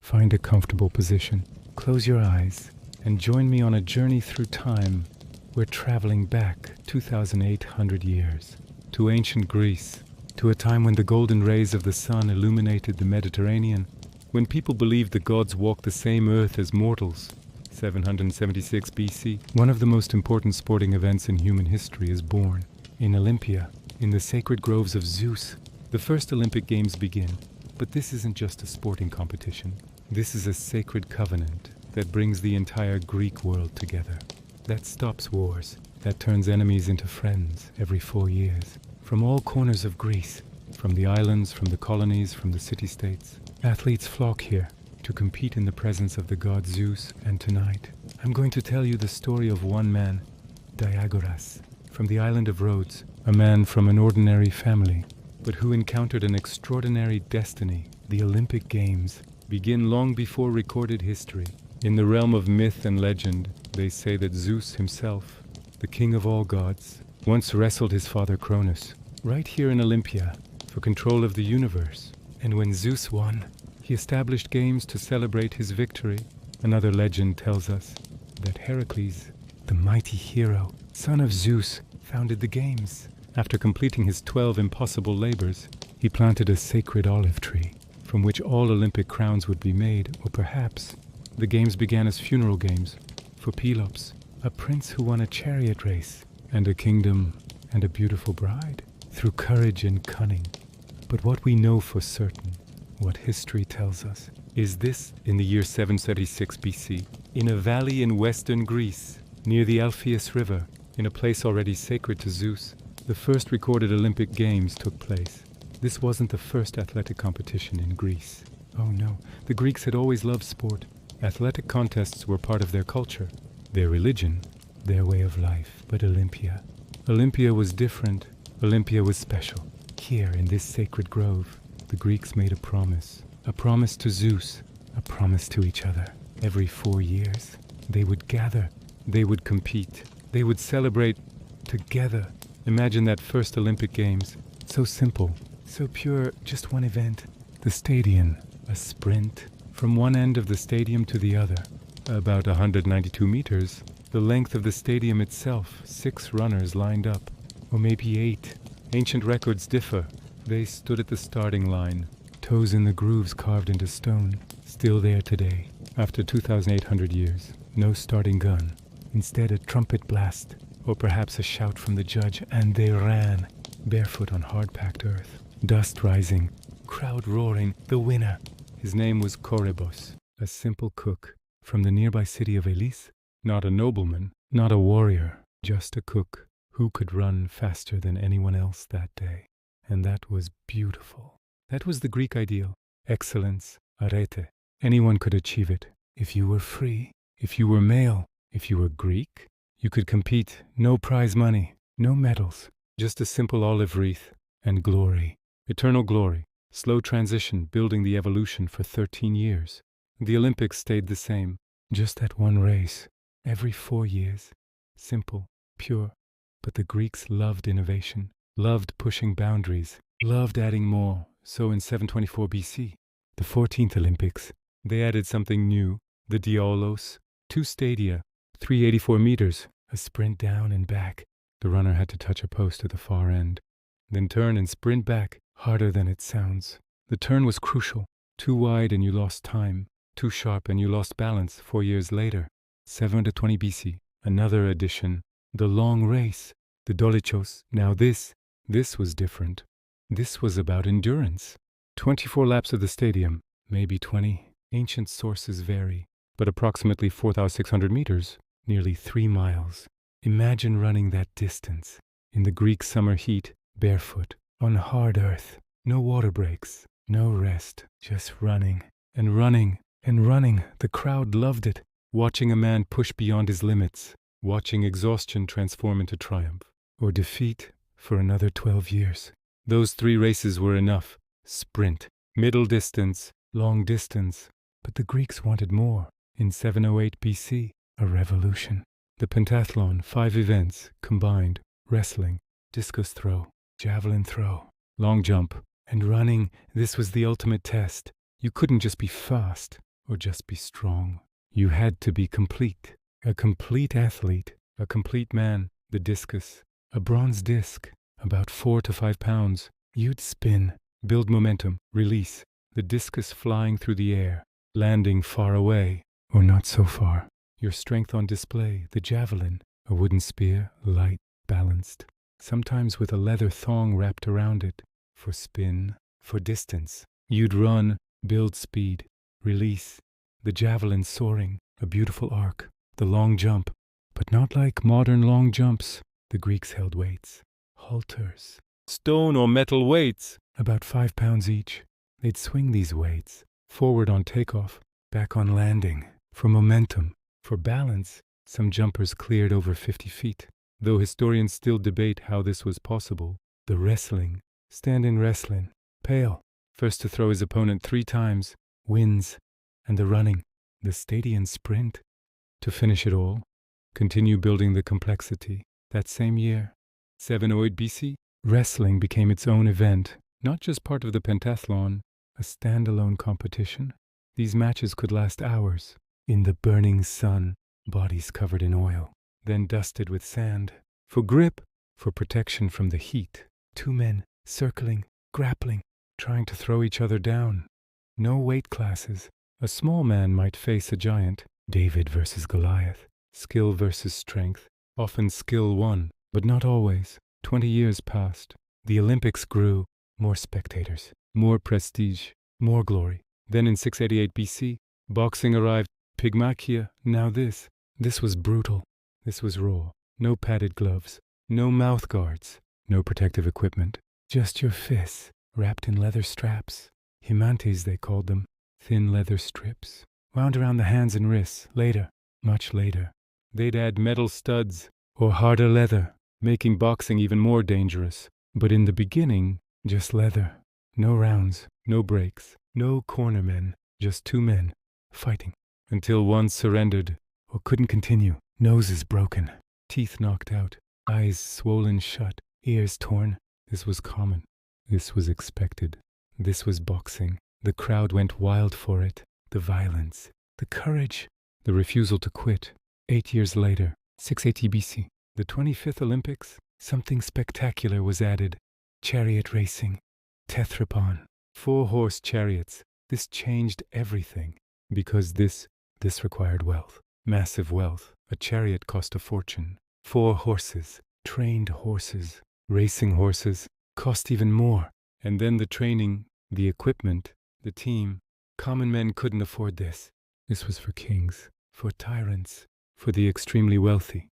Find a comfortable position, close your eyes, and join me on a journey through time. We're traveling back 2,800 years to ancient Greece, to a time when the golden rays of the sun illuminated the Mediterranean, when people believed the gods walked the same earth as mortals. 776 BC, one of the most important sporting events in human history is born. In Olympia, in the sacred groves of Zeus, the first Olympic Games begin. But this isn't just a sporting competition. This is a sacred covenant that brings the entire Greek world together. That stops wars, that turns enemies into friends every 4 years. From all corners of Greece, from the islands, from the colonies, from the city-states, athletes flock here to compete in the presence of the god Zeus. And tonight, I'm going to tell you the story of one man, Diagoras, from the island of Rhodes, a man from an ordinary family, but who encountered an extraordinary destiny. The Olympic Games begin long before recorded history. In the realm of myth and legend, they say that Zeus himself, the king of all gods, once wrestled his father Cronus, right here in Olympia, for control of the universe. And when Zeus won, he established games to celebrate his victory. Another legend tells us that Heracles, the mighty hero, son of Zeus, founded the games. After completing his 12 impossible labors, he planted a sacred olive tree, from which all Olympic crowns would be made. Or perhaps the games began as funeral games for Pelops, a prince who won a chariot race, and a kingdom and a beautiful bride, through courage and cunning. But what we know for certain, what history tells us, is this: in the year 736 BC, in a valley in western Greece, near the Alpheus River, in a place already sacred to Zeus, the first recorded Olympic Games took place. This wasn't the first athletic competition in Greece. Oh no, the Greeks had always loved sport. Athletic contests were part of their culture, their religion, their way of life. But Olympia was different. Olympia was special. Here in this sacred grove, the Greeks made a promise to Zeus, a promise to each other. Every 4 years, they would gather, they would compete, they would celebrate together. Imagine that first Olympic Games, so simple, so pure, just one event. The stadium, a sprint, from one end of the stadium to the other, about 192 meters. The length of the stadium itself, 6 runners lined up, or maybe 8. Ancient records differ. They stood at the starting line, toes in the grooves carved into stone, still there today, after 2,800 years. No starting gun, instead a trumpet blast, or perhaps a shout from the judge, and they ran, barefoot on hard-packed earth. Dust rising, crowd roaring, the winner. His name was Corybos, a simple cook from the nearby city of Elis. Not a nobleman, not a warrior, just a cook who could run faster than anyone else that day. And that was beautiful. That was the Greek ideal. Excellence, arete. Anyone could achieve it. If you were free, if you were male, if you were Greek, you could compete. No prize money, no medals, just a simple olive wreath and glory. Eternal glory. Slow transition, building the evolution for 13 years. The Olympics stayed the same. Just that one race. Every 4 years. Simple, pure. But the Greeks loved innovation, loved pushing boundaries, loved adding more. So in 724 BC, the 14th Olympics, they added something new. The Diagoras, 2 stadia, 384 meters, a sprint down and back. The runner had to touch a post at the far end, then turn and sprint back, harder than it sounds. The turn was crucial. Too wide and you lost time. Too sharp and you lost balance. 4 years later, 720 BC, another addition. The long race, the dolichos. Now this was different. This was about endurance. 24 laps of the stadium, maybe 20. Ancient sources vary, but approximately 4,600 meters, nearly 3 miles. Imagine running that distance in the Greek summer heat, barefoot, on hard earth. No water breaks, no rest, just running and running and running. The crowd loved it, watching a man push beyond his limits, watching exhaustion transform into triumph, or defeat for another 12 years. Those 3 races were enough. Sprint, middle distance, long distance. But the Greeks wanted more. In 708 BC, a revolution. The pentathlon, 5 events, combined: wrestling, discus throw, javelin throw, long jump, and running. This was the ultimate test. You couldn't just be fast or just be strong. You had to be complete. A complete athlete, a complete man. The discus, a bronze disc, about 4 to 5 pounds. You'd spin, build momentum, release, the discus flying through the air, landing far away, or not so far. Your strength on display, the javelin, a wooden spear, light, balanced, sometimes with a leather thong wrapped around it, for spin, for distance. You'd run, build speed, release, the javelin soaring, a beautiful arc, the long jump, but not like modern long jumps. The Greeks held weights, halters, stone or metal weights, about 5 pounds each. They'd swing these weights, forward on takeoff, back on landing, for momentum, for balance. Some jumpers cleared over 50 feet. Though historians still debate how this was possible, the wrestling, stand-in wrestling, pale, first to throw his opponent 3 times, wins, and the running, the stadium sprint, to finish it all, continue building the complexity. That same year, 708 BC, wrestling became its own event, not just part of the pentathlon, a standalone competition. These matches could last hours, in the burning sun, bodies covered in oil, then dusted with sand, for grip, for protection from the heat. 2 men, circling, grappling, trying to throw each other down. No weight classes. A small man might face a giant, David versus Goliath, skill versus strength. Often skill won, but not always. 20 years passed. The Olympics grew. More spectators, more prestige, more glory. Then in 688 BC, boxing arrived. Pygmachia, now this. This was brutal. This was raw. No padded gloves. No mouth guards. No protective equipment. Just your fists, wrapped in leather straps. Himantes, they called them. Thin leather strips. Wound around the hands and wrists. Later, much later, they'd add metal studs or harder leather, making boxing even more dangerous. But in the beginning, just leather. No rounds, no breaks, no cornermen, just 2 men, fighting. Until one surrendered, or couldn't continue. Noses broken, teeth knocked out, eyes swollen shut, ears torn. This was common. This was expected. This was boxing. The crowd went wild for it. The violence, the courage, the refusal to quit. 8 years later, 680 BC, the 25th Olympics, something spectacular was added. Chariot racing, Tethrapon, 4-horse chariots. This changed everything, because this required wealth, massive wealth. A chariot cost a fortune. 4 horses, trained horses, racing horses, cost even more. And then the training, the equipment, the team. Common men couldn't afford this. This was for kings, for tyrants, for the extremely wealthy.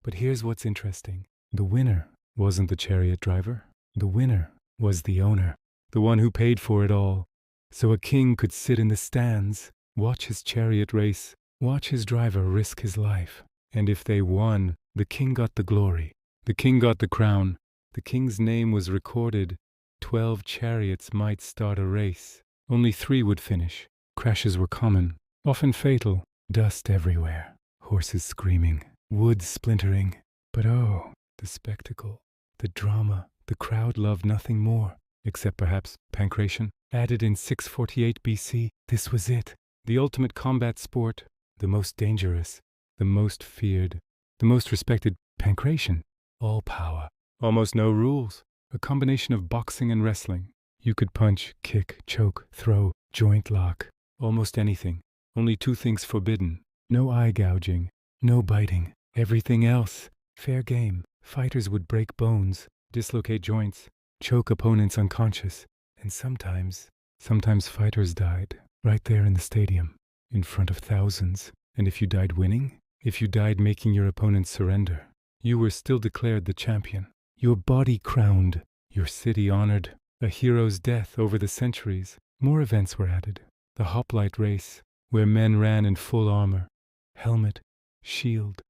But here's what's interesting. The winner wasn't the chariot driver. The winner was the owner, the one who paid for it all. So a king could sit in the stands, watch his chariot race, watch his driver risk his life. And if they won, the king got the glory. The king got the crown. The king's name was recorded. 12 chariots might start a race. Only 3 would finish. Crashes were common, often fatal. Dust everywhere. Horses screaming. Wood splintering. But oh, the spectacle, the drama. The crowd loved nothing more, except perhaps pancration. Added in 648 BC, this was it. The ultimate combat sport. The most dangerous. The most feared. The most respected. Pancration. All power. Almost no rules. A combination of boxing and wrestling. You could punch, kick, choke, throw, joint lock. Almost anything. Only 2 things forbidden. No eye gouging. No biting. Everything else, fair game. Fighters would break bones, dislocate joints, choke opponents unconscious. And sometimes fighters died. Right there in the stadium. In front of thousands. And if you died winning, if you died making your opponent surrender, you were still declared the champion. Your body crowned, your city honored. A hero's death over the centuries. More events were added. The hoplite race, where men ran in full armor. Helmet, shield,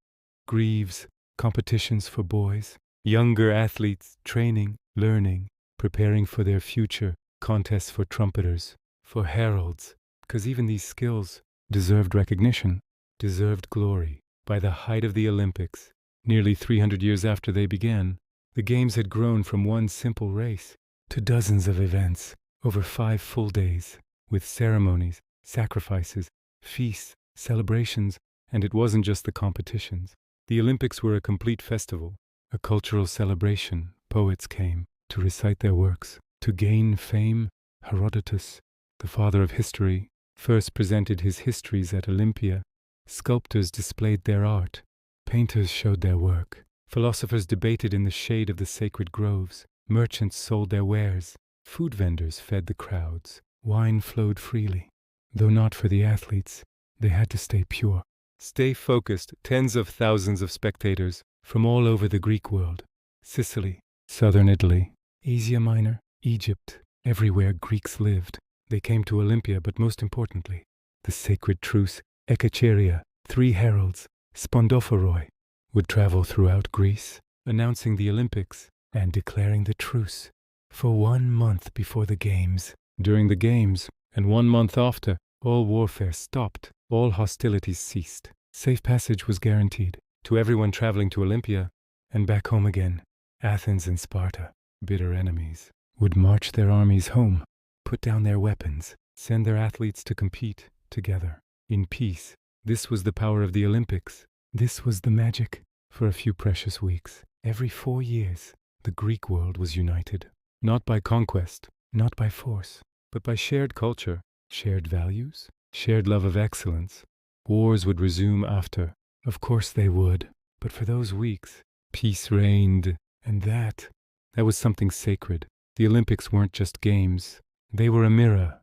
greaves, competitions for boys. Younger athletes training, learning, preparing for their future. Contests for trumpeters, for heralds. Because even these skills deserved recognition, deserved glory. By the height of the Olympics, nearly 300 years after they began, The games had grown from one simple race to dozens of events over 5 full days, with ceremonies, sacrifices, feasts, celebrations, and it wasn't just the competitions. The Olympics were a complete festival, a cultural celebration. Poets came to recite their works. To gain fame, Herodotus, the father of history, first presented his histories at Olympia. Sculptors displayed their art. Painters showed their work. Philosophers debated in the shade of the sacred groves. Merchants sold their wares. Food vendors fed the crowds. Wine flowed freely. Though not for the athletes, they had to stay pure. Stay focused. Tens of thousands of spectators from all over the Greek world. Sicily, southern Italy, Asia Minor, Egypt, everywhere Greeks lived. They came to Olympia, but most importantly, the sacred truce, Ekacheria, 3 heralds, Spondophoroi, would travel throughout Greece, announcing the Olympics and declaring the truce for 1 month before the games. During the games, and 1 month after, all warfare stopped, all hostilities ceased. Safe passage was guaranteed to everyone traveling to Olympia and back home again. Athens and Sparta, bitter enemies, would march their armies home, put down their weapons, send their athletes to compete together in peace. This was the power of the Olympics. This was the magic. For a few precious weeks, every 4 years, the Greek world was united, not by conquest, not by force, but by shared culture, shared values, shared love of excellence. Wars would resume after. Of course they would, but for those weeks, peace reigned, and that was something sacred. The Olympics weren't just games. They were a mirror,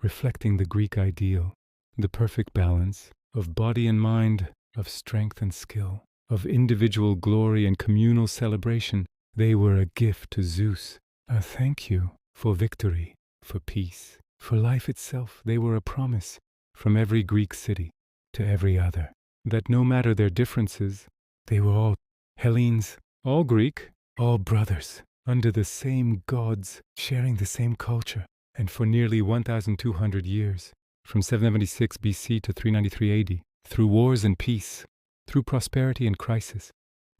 reflecting the Greek ideal, the perfect balance of body and mind, of strength and skill, of individual glory and communal celebration. They were a gift to Zeus, a thank you for victory, for peace, for life itself. They were a promise from every Greek city to every other, that no matter their differences, they were all Hellenes, all Greek, all brothers, under the same gods, sharing the same culture. And for nearly 1,200 years, from 776 BC to 393 AD, through wars and peace, through prosperity and crisis,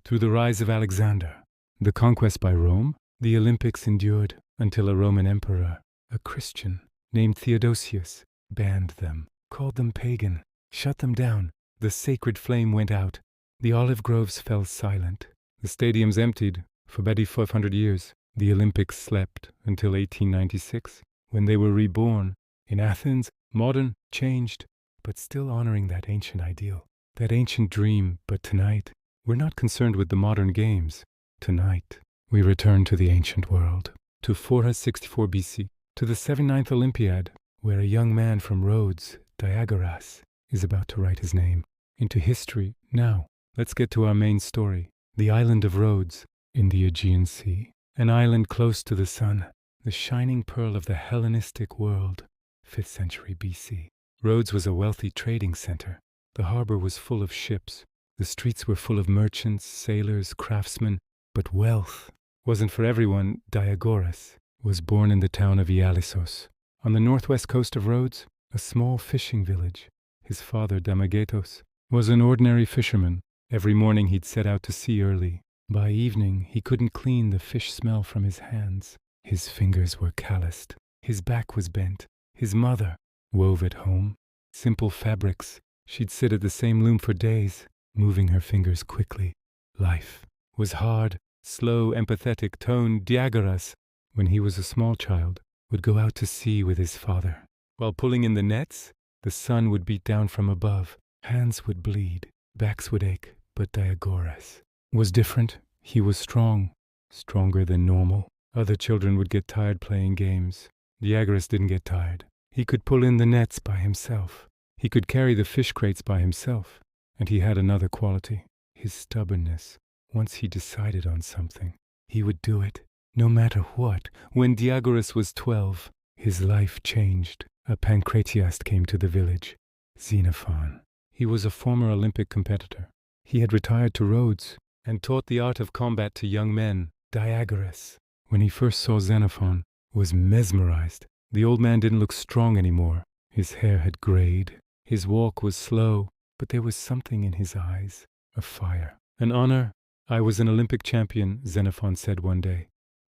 through the rise of Alexander, the conquest by Rome, the Olympics endured until a Roman emperor, a Christian, named Theodosius, banned them, called them pagan, shut them down. The sacred flame went out. The olive groves fell silent. The stadiums emptied for about 500 years. The Olympics slept until 1896, when they were reborn in Athens, modern, changed, but still honoring that ancient ideal, that ancient dream. But tonight, we're not concerned with the modern games. Tonight, we return to the ancient world, to 464 BC, to the 79th Olympiad, where a young man from Rhodes, Diagoras, is about to write his name into history. Now, let's get to our main story, the island of Rhodes in the Aegean Sea, an island close to the sun, the shining pearl of the Hellenistic world, 5th century BC. Rhodes was a wealthy trading center. The harbor was full of ships. The streets were full of merchants, sailors, craftsmen. But wealth wasn't for everyone. Diagoras was born in the town of Ialissos, on the northwest coast of Rhodes, a small fishing village. His father, Damagetos, was an ordinary fisherman. Every morning he'd set out to sea early. By evening, he couldn't clean the fish smell from his hands. His fingers were calloused. His back was bent. His mother wove at home simple fabrics. She'd sit at the same loom for days, moving her fingers quickly. Life was hard, slow, empathetic. Tone Diagoras, when he was a small child, would go out to sea with his father. While pulling in the nets, the sun would beat down from above. Hands would bleed, backs would ache. But Diagoras was different. He was strong, stronger than normal. Other children would get tired playing games. Diagoras didn't get tired. He could pull in the nets by himself. He could carry the fish crates by himself. And he had another quality, his stubbornness. Once he decided on something, he would do it, no matter what. When Diagoras was 12, his life changed. A pancratiast came to the village, Xenophon. He was a former Olympic competitor. He had retired to Rhodes and taught the art of combat to young men. Diagoras, when he first saw Xenophon, was mesmerized. The old man didn't look strong anymore. His hair had grayed. His walk was slow, but there was something in his eyes, a fire, an honor, I was an Olympic champion, Xenophon said one day.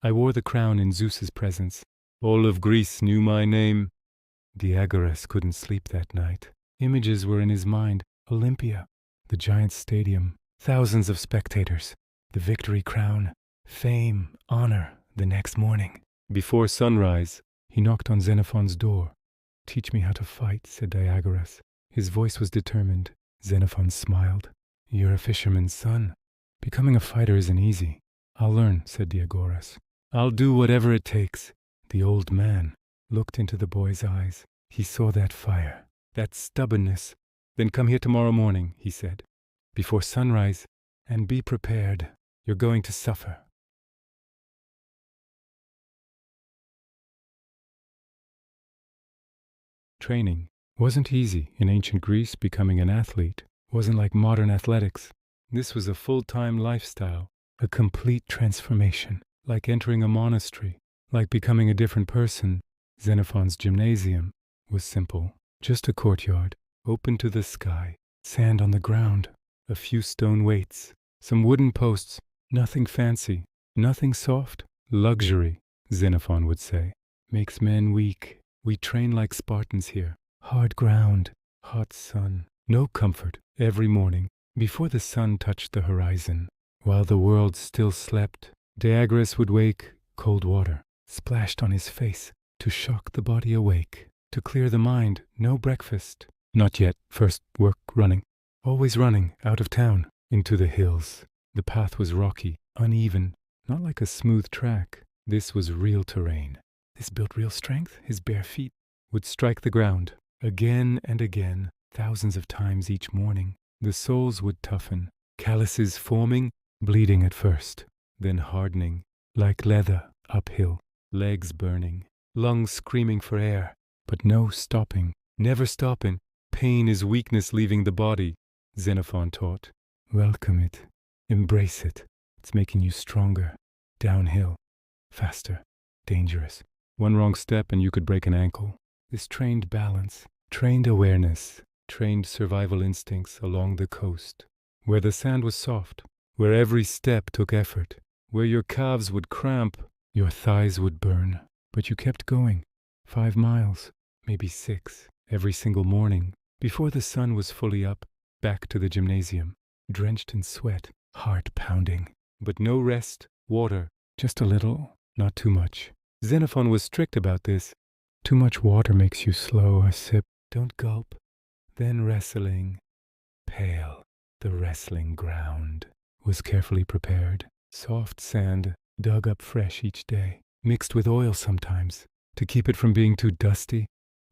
I wore the crown in Zeus's presence. All of Greece knew my name. Diagoras couldn't sleep that night. Images were in his mind. Olympia, the giant stadium, thousands of spectators, the victory crown, fame, honor the next morning. Before sunrise, he knocked on Xenophon's door. Teach me how to fight, said Diagoras. His voice was determined. Xenophon smiled. You're a fisherman's son. Becoming a fighter isn't easy. I'll learn, said Diagoras. I'll do whatever it takes. The old man looked into the boy's eyes. He saw that fire, that stubbornness. Then come here tomorrow morning, he said, before sunrise, and be prepared. You're going to suffer. Training wasn't easy in ancient Greece. Becoming an athlete wasn't like modern athletics. This was a full-time lifestyle, a complete transformation, like entering a monastery, like becoming a different person. Xenophon's gymnasium was simple, just a courtyard, open to the sky, sand on the ground, a few stone weights, some wooden posts, nothing fancy, nothing soft. Luxury, Xenophon would say, makes men weak. We train like Spartans here. Hard ground, hot sun, no comfort. Every morning, before the sun touched the horizon, while the world still slept, Diagoras would wake. Cold water splashed on his face to shock the body awake, to clear the mind. No breakfast. Not yet. First work running. Always running, out of town, into the hills. The path was rocky, uneven, not like a smooth track. This was real terrain. This built real strength. His bare feet would strike the ground again and again, thousands of times each morning. The soles would toughen, calluses forming, bleeding at first, then hardening, like leather, uphill, legs burning, lungs screaming for air, but no stopping, never stopping. Pain is weakness leaving the body, Xenophon taught. Welcome it, embrace it. It's making you stronger, downhill, faster, dangerous. One wrong step and you could break an ankle. This trained balance, trained awareness, trained survival instincts along the coast, where the sand was soft, where every step took effort, where your calves would cramp, your thighs would burn. But you kept going. 5 miles, maybe 6, every single morning, before the sun was fully up, back to the gymnasium, drenched in sweat, heart pounding. But no rest, water, just a little, not too much. Xenophon was strict about this. Too much water makes you slow. A sip, don't gulp. Then wrestling. Pale, the wrestling ground was carefully prepared. Soft sand, dug up fresh each day, mixed with oil sometimes, to keep it from being too dusty.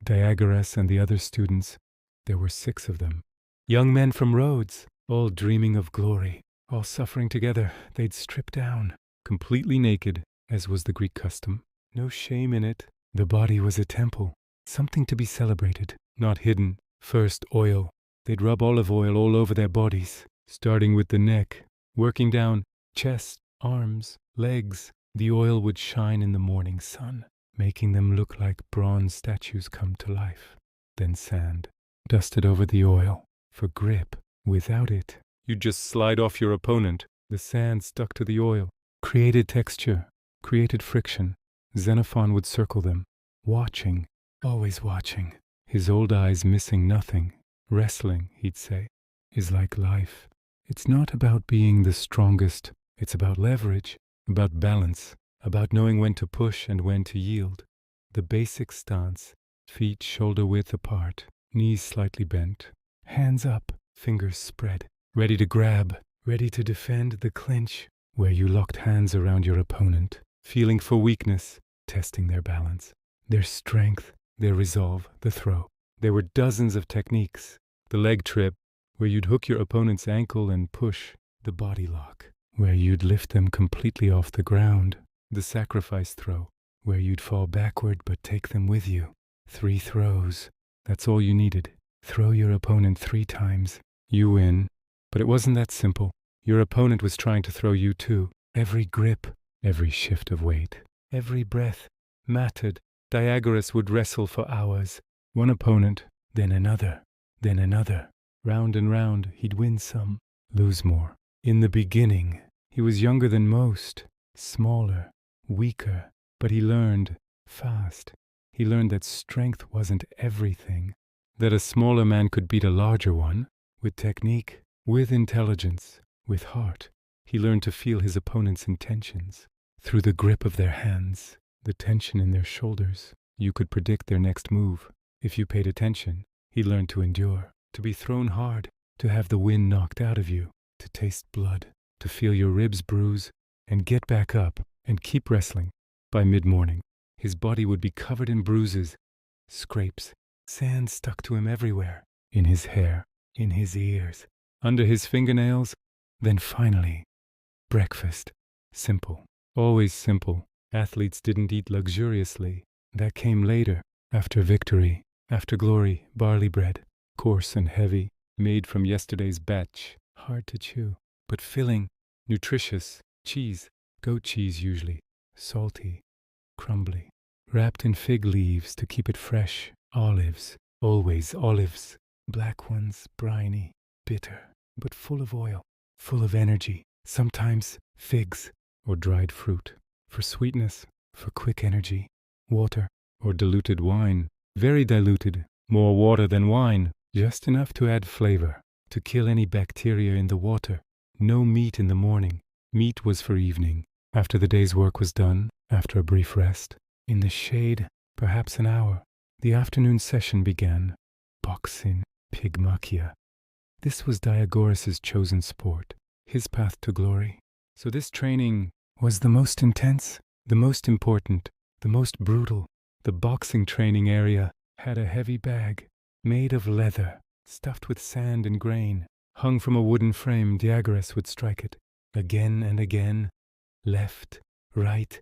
Diagoras and the other students, there were 6 of them. Young men from Rhodes, all dreaming of glory, all suffering together. They'd strip down, completely naked, as was the Greek custom. No shame in it. The body was a temple, something to be celebrated, not hidden. First oil. They'd rub olive oil all over their bodies, starting with the neck, working down, chest, arms, legs. The oil would shine in the morning sun, making them look like bronze statues come to life. Then sand, dusted over the oil, for grip. Without it, you'd just slide off your opponent. The sand stuck to the oil, created texture, created friction. Xenophon would circle them, watching, always watching, his old eyes missing nothing. Wrestling, he'd say, is like life. It's not about being the strongest. It's about leverage, about balance, about knowing when to push and when to yield. The basic stance, feet shoulder-width apart, knees slightly bent, hands up, fingers spread, ready to grab, ready to defend. The clinch, where you locked hands around your opponent, feeling for weakness, testing their balance, their strength, their resolve. The throw. There were dozens of techniques. The leg trip, where you'd hook your opponent's ankle and push. The body lock, where you'd lift them completely off the ground. The sacrifice throw, where you'd fall backward but take them with you. 3 throws. That's all you needed. Throw your opponent 3 times. You win. But it wasn't that simple. Your opponent was trying to throw you too. Every grip, every shift of weight, every breath mattered. Diagoras would wrestle for hours. One opponent, then another, then another. Round and round, he'd win some, lose more. In the beginning, He was younger than most, smaller, weaker, but he learned fast. He learned that strength wasn't everything, that a smaller man could beat a larger one, with technique, with intelligence, with heart. He learned to feel his opponent's intentions. Through the grip of their hands, the tension in their shoulders, you could predict their next move. If you paid attention, he learned to endure, to be thrown hard, to have the wind knocked out of you, to taste blood, to feel your ribs bruise, and get back up and keep wrestling. By mid-morning, his body would be covered in bruises, scrapes, sand stuck to him everywhere, in his hair, in his ears, under his fingernails. Then finally, breakfast. Simple. Always simple. Athletes didn't eat luxuriously. That came later, after victory, after glory. Barley bread, coarse and heavy, made from yesterday's batch, hard to chew, but filling, nutritious. Cheese, goat cheese usually, salty, crumbly, wrapped in fig leaves to keep it fresh. Olives, always olives, black ones, briny, bitter, but full of oil, full of energy. Sometimes figs or dried fruit, for sweetness, for quick energy. Water or diluted wine, very diluted, more water than wine, just enough to add flavor, to kill any bacteria in the water. No meat in the morning. Meat was for evening, after the day's work was done, after a brief rest. In the shade, perhaps an hour, the afternoon session began. Boxing, pygmachia. This was Diagoras' chosen sport, his path to glory. So this training was the most intense, the most important, the most brutal. The boxing training area had a heavy bag, made of leather, stuffed with sand and grain. Hung from a wooden frame, Diagoras would strike it, again and again, left, right,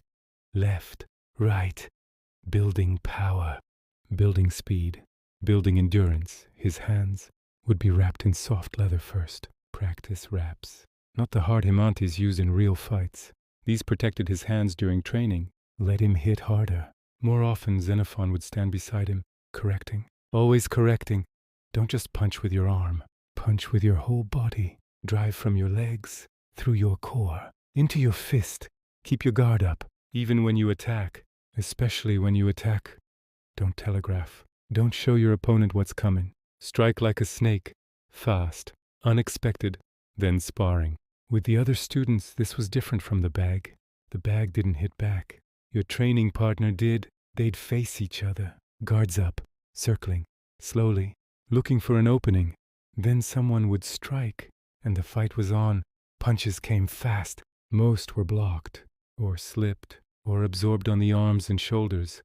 building power, building speed, building endurance. His hands would be wrapped in soft leather first, practice wraps, not the hard himantes used in real fights. These protected his hands during training, let him hit harder. More often, Xenophon would stand beside him, correcting, always correcting. Don't just punch with your arm, punch with your whole body. Drive from your legs, through your core, into your fist. Keep your guard up, even when you attack, especially when you attack. Don't telegraph. Don't show your opponent what's coming. Strike like a snake, fast, unexpected, then sparring. With the other students, this was different from the bag. The bag didn't hit back. Your training partner did. They'd face each other, guards up, circling, slowly, looking for an opening. Then someone would strike, and the fight was on. Punches came fast. Most were blocked, or slipped, or absorbed on the arms and shoulders.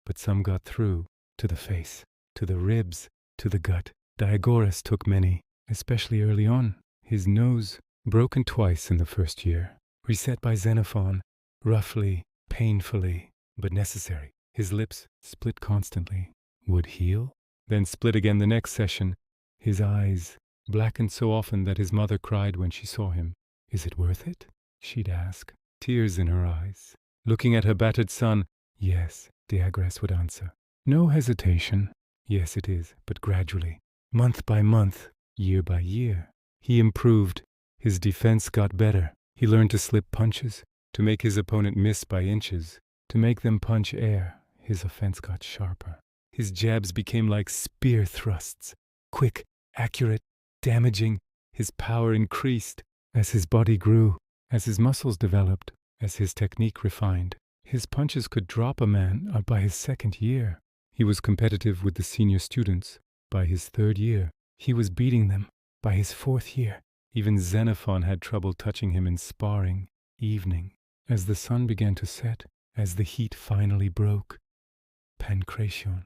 But some got through, to the face, to the ribs, to the gut. Diagoras took many, especially early on. His nose, broken twice in the first year, reset by Xenophon, roughly, painfully, but necessary. His lips, split constantly, would heal, then split again the next session. His eyes, blackened so often that his mother cried when she saw him. "Is it worth it?" she'd ask, tears in her eyes. Looking at her battered son, "Yes," Diagoras would answer. No hesitation. "Yes, it is, but gradually, month by month, year by year." He improved. His defense got better. He learned to slip punches, to make his opponent miss by inches, to make them punch air. His offense got sharper. His jabs became like spear thrusts, quick, accurate, damaging. His power increased as his body grew, as his muscles developed, as his technique refined. His punches could drop a man by his second year. He was competitive with the senior students. By his third year, he was beating them. By his fourth year, even Xenophon had trouble touching him in sparring. Evening, as the sun began to set, as the heat finally broke. Pancration,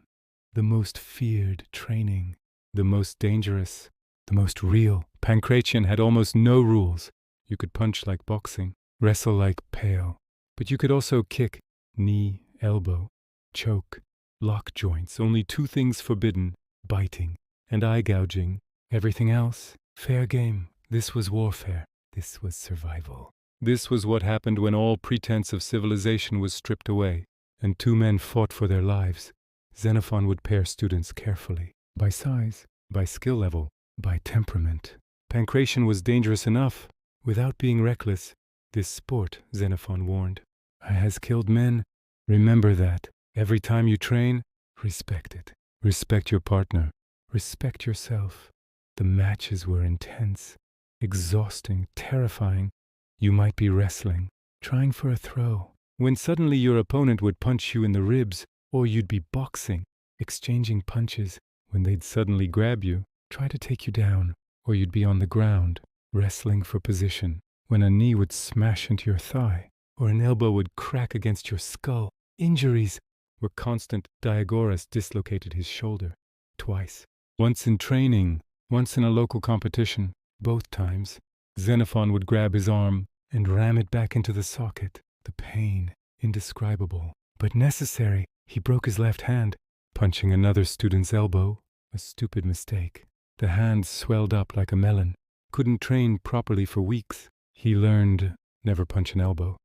the most feared training, the most dangerous, the most real. Pancration had almost no rules. You could punch like boxing, wrestle like pale, but you could also kick, knee, elbow, choke, lock joints. Only two things forbidden: biting and eye gouging. Everything else, fair game. This was warfare. This was survival. This was what happened when all pretense of civilization was stripped away, and two men fought for their lives. Xenophon would pair students carefully, by size, by skill level, by temperament. Pancration was dangerous enough, without being reckless. This sport, Xenophon warned, has killed men. Remember that. Every time you train, respect it. Respect your partner. Respect yourself. The matches were intense, exhausting, terrifying. You might be wrestling, trying for a throw, when suddenly your opponent would punch you in the ribs, or you'd be boxing, exchanging punches, when they'd suddenly grab you, try to take you down, or you'd be on the ground, wrestling for position, when a knee would smash into your thigh, or an elbow would crack against your skull. Injuries were constant. Diagoras dislocated his shoulder twice. Once in training, once in a local competition. Both times, Xenophon would grab his arm and ram it back into the socket. The pain, indescribable, but necessary. He broke his left hand, punching another student's elbow. A stupid mistake. The hand swelled up like a melon. Couldn't train properly for weeks. He learned never punch an elbow.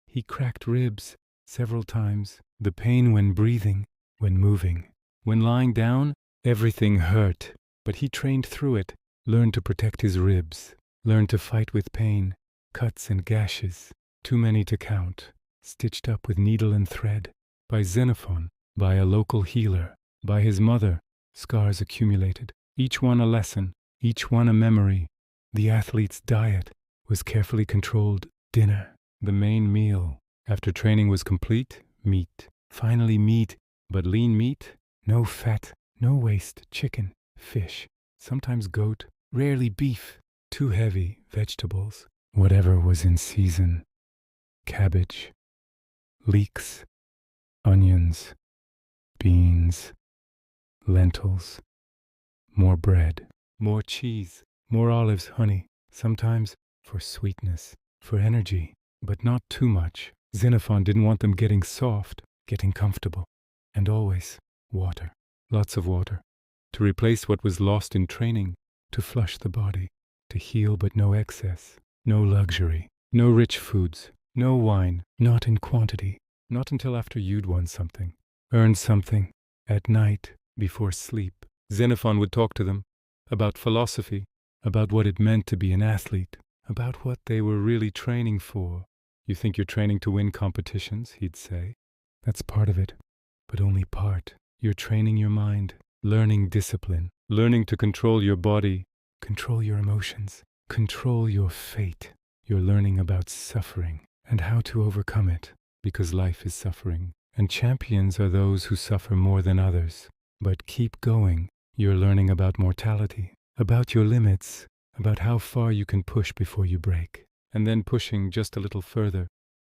He cracked ribs several times. The pain when breathing, when moving, when lying down, everything hurt. But he trained through it, learned to protect his ribs, learned to fight with pain, cuts and gashes, too many to count, stitched up with needle and thread. By Xenophon, by a local healer, by his mother, scars accumulated, each one a lesson, each one a memory. The athlete's diet was carefully controlled. Dinner, the main meal. After training was complete, meat. Finally meat, but lean meat, no fat, no waste. Chicken, fish, sometimes goat, rarely beef. Too heavy, vegetables, whatever was in season. Cabbage, leeks, onions, beans, lentils, more bread, more cheese, more olives, honey, sometimes for sweetness, for energy, but not too much. Xenophon didn't want them getting soft, getting comfortable. And always water, lots of water, to replace what was lost in training, to flush the body, to heal but no excess, no luxury, no rich foods, no wine, not in quantity, not until after you'd won something, earned something. At night, before sleep, Xenophon would talk to them about philosophy, about what it meant to be an athlete, about what they were really training for. You think you're training to win competitions, he'd say. That's part of it, but only part. You're training your mind, learning discipline, learning to control your body, control your emotions, control your fate. You're learning about suffering and how to overcome it, because life is suffering, and champions are those who suffer more than others. But keep going. You're learning about mortality, about your limits, about how far you can push before you break, and then pushing just a little further.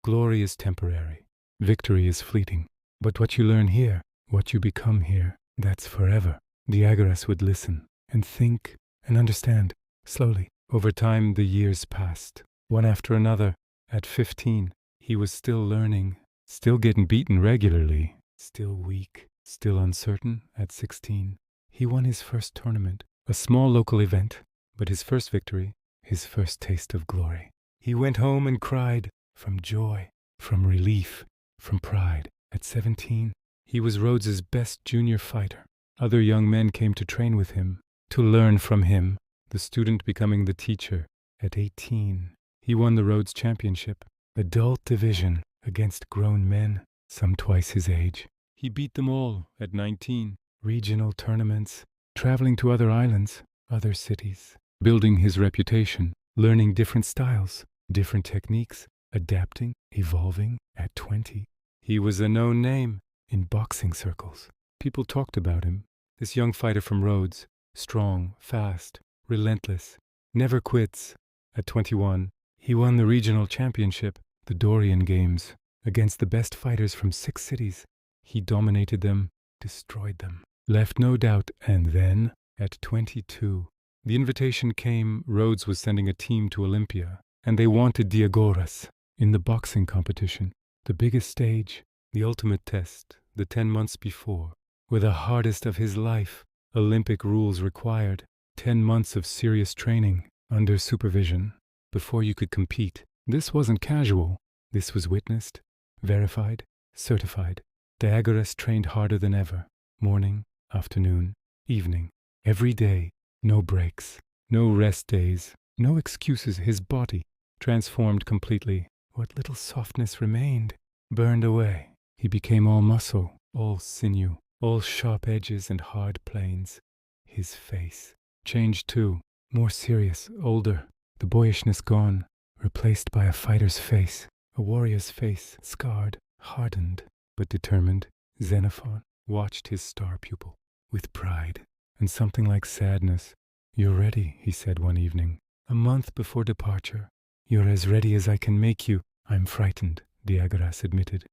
Glory is temporary. Victory is fleeting. But what you learn here, what you become here, that's forever. Diagoras would listen and think and understand. Slowly, over time, the years passed, one after another. At 15, he was still learning, still getting beaten regularly, still weak, still uncertain. At 16, he won his first tournament, a small local event, but his first victory, his first taste of glory. He went home and cried from joy, from relief, from pride. At 17, he was Rhodes's best junior fighter. Other young men came to train with him, to learn from him, the student becoming the teacher. At 18, he won the Rhodes Championship, adult division, against grown men, some twice his age. He beat them all. At 19, regional tournaments, traveling to other islands, other cities, building his reputation, learning different styles, different techniques, adapting, evolving. At 20, he was a known name in boxing circles. People talked about him, this young fighter from Rhodes, strong, fast, relentless, never quits. At 21, he won the regional championship, the Dorian Games, against the best fighters from 6 cities. He dominated them, destroyed them, left no doubt. And then, at 22, the invitation came. Rhodes was sending a team to Olympia, and they wanted Diagoras in the boxing competition, the biggest stage, the ultimate test, the 10 months before, were the hardest of his life. Olympic rules required 10 months of serious training under supervision before you could compete. This wasn't casual. This was witnessed, verified, certified. Diagoras trained harder than ever, morning, afternoon, evening, every day, no breaks, no rest days, no excuses. His body, transformed completely, what little softness remained, burned away. He became all muscle, all sinew, all sharp edges and hard planes. His face changed too, more serious, older, the boyishness gone, replaced by a fighter's face, a warrior's face, scarred, hardened, but determined. Xenophon watched his star pupil with pride and something like sadness. "You're ready," he said one evening, "a month before departure. You're as ready as I can make you." "I'm frightened," Diagoras admitted.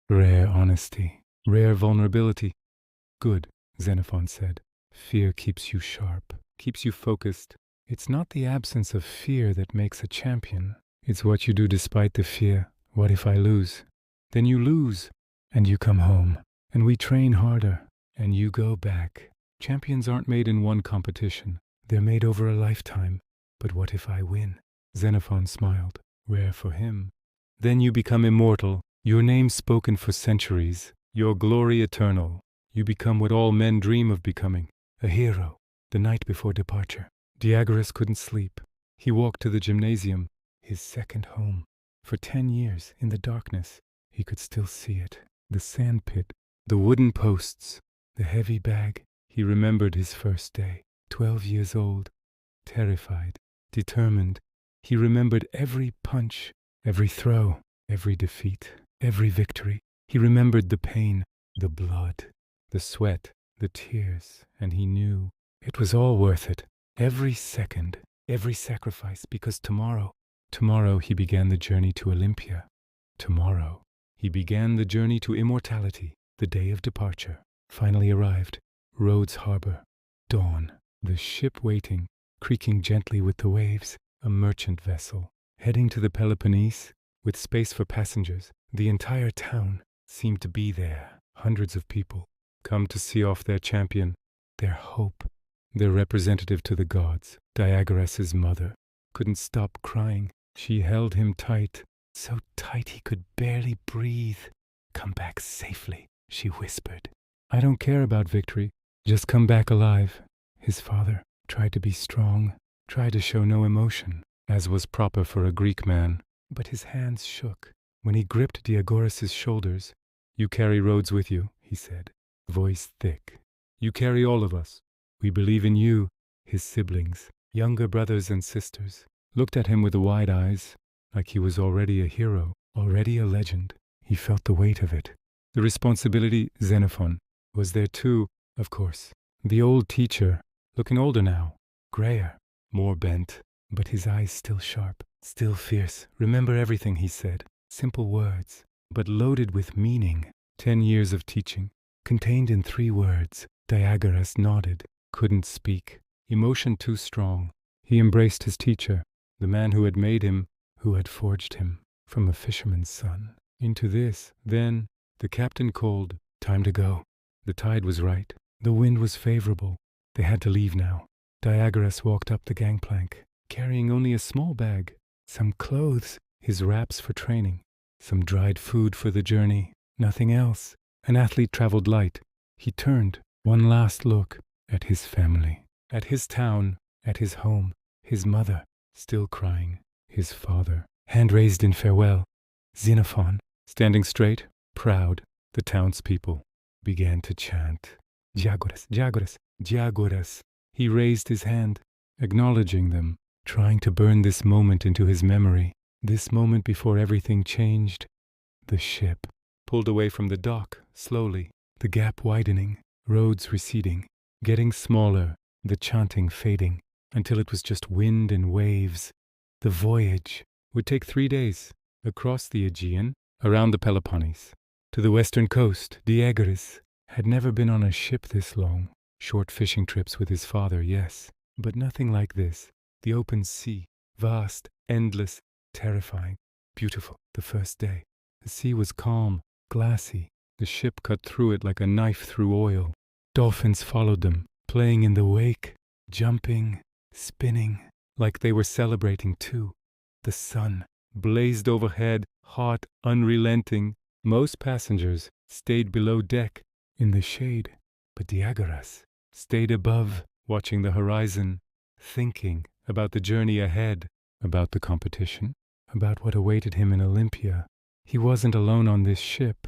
Rare honesty, rare vulnerability. "Good," Xenophon said. "Fear keeps you sharp, keeps you focused. It's not the absence of fear that makes a champion. It's what you do despite the fear. What if I lose? Then you lose, and you come home, and we train harder, and you go back. Champions aren't made in one competition. They're made over a lifetime. But what if I win?" Xenophon smiled. "Rare for him. Then you become immortal, your name spoken for centuries, your glory eternal. You become what all men dream of becoming, a hero." The night before departure, Diagoras couldn't sleep. He walked to the gymnasium, his second home. For 10 years, in the darkness, he could still see it. The sandpit, the wooden posts, the heavy bag. He remembered his first day, 12 years old, terrified, determined. He remembered every punch, every throw, every defeat, every victory. He remembered the pain, the blood, the sweat, the tears, and he knew it was all worth it. Every second, every sacrifice, because tomorrow he began the journey to Olympia. Tomorrow he began the journey to immortality. The day of departure finally arrived. Rhodes harbor. Dawn. The ship waiting, creaking gently with the waves. A merchant vessel, heading to the Peloponnese, with space for passengers. The entire town seemed to be there. Hundreds of people, come to see off their champion, their hope, their representative to the gods. Diagoras' mother couldn't stop crying. She held him tight, so tight he could barely breathe. "Come back safely," she whispered. "I don't care about victory. Just come back alive." His father tried to be strong, tried to show no emotion, as was proper for a Greek man, but his hands shook when he gripped Diagoras' shoulders. "You carry Rhodes with you," he said, voice thick. "You carry all of us. We believe in you." His siblings, younger brothers and sisters, looked at him with wide eyes, like he was already a hero, already a legend. He felt the weight of it. The responsibility. Xenophon was there too, of course. The old teacher, looking older now, grayer, more bent, but his eyes still sharp, still fierce. "Remember everything," he said. Simple words, but loaded with meaning. 10 years of teaching, contained in 3 words. Diagoras nodded, couldn't speak. Emotion too strong. He embraced his teacher, the man who had made him, who had forged him, from a fisherman's son, into this. Then the captain called, "Time to go." The tide was right. The wind was favorable. They had to leave now. Diagoras walked up the gangplank, carrying only a small bag, some clothes, his wraps for training, some dried food for the journey, nothing else. An athlete traveled light. He turned, one last look, at his family, at his town, at his home, his mother, still crying, his father, hand raised in farewell. Xenophon, standing straight, proud. The townspeople began to chant, "Diagoras, Diagoras, Diagoras." He raised his hand, acknowledging them, trying to burn this moment into his memory, this moment before everything changed. The ship pulled away from the dock, slowly, the gap widening, Rhodes receding, getting smaller, the chanting fading, until it was just wind and waves. The voyage would take 3 days, across the Aegean, around the Peloponnese, to the western coast. Diagoras had never been on a ship this long. Short fishing trips with his father, yes, but nothing like this. The open sea, vast, endless, terrifying, beautiful. The first day, the sea was calm, glassy. The ship cut through it like a knife through oil. Dolphins followed them, playing in the wake, jumping, spinning, like they were celebrating too. The sun blazed overhead, hot, unrelenting. Most passengers stayed below deck, in the shade. But Diagoras stayed above, watching the horizon, thinking about the journey ahead, about the competition, about what awaited him in Olympia. He wasn't alone on this ship.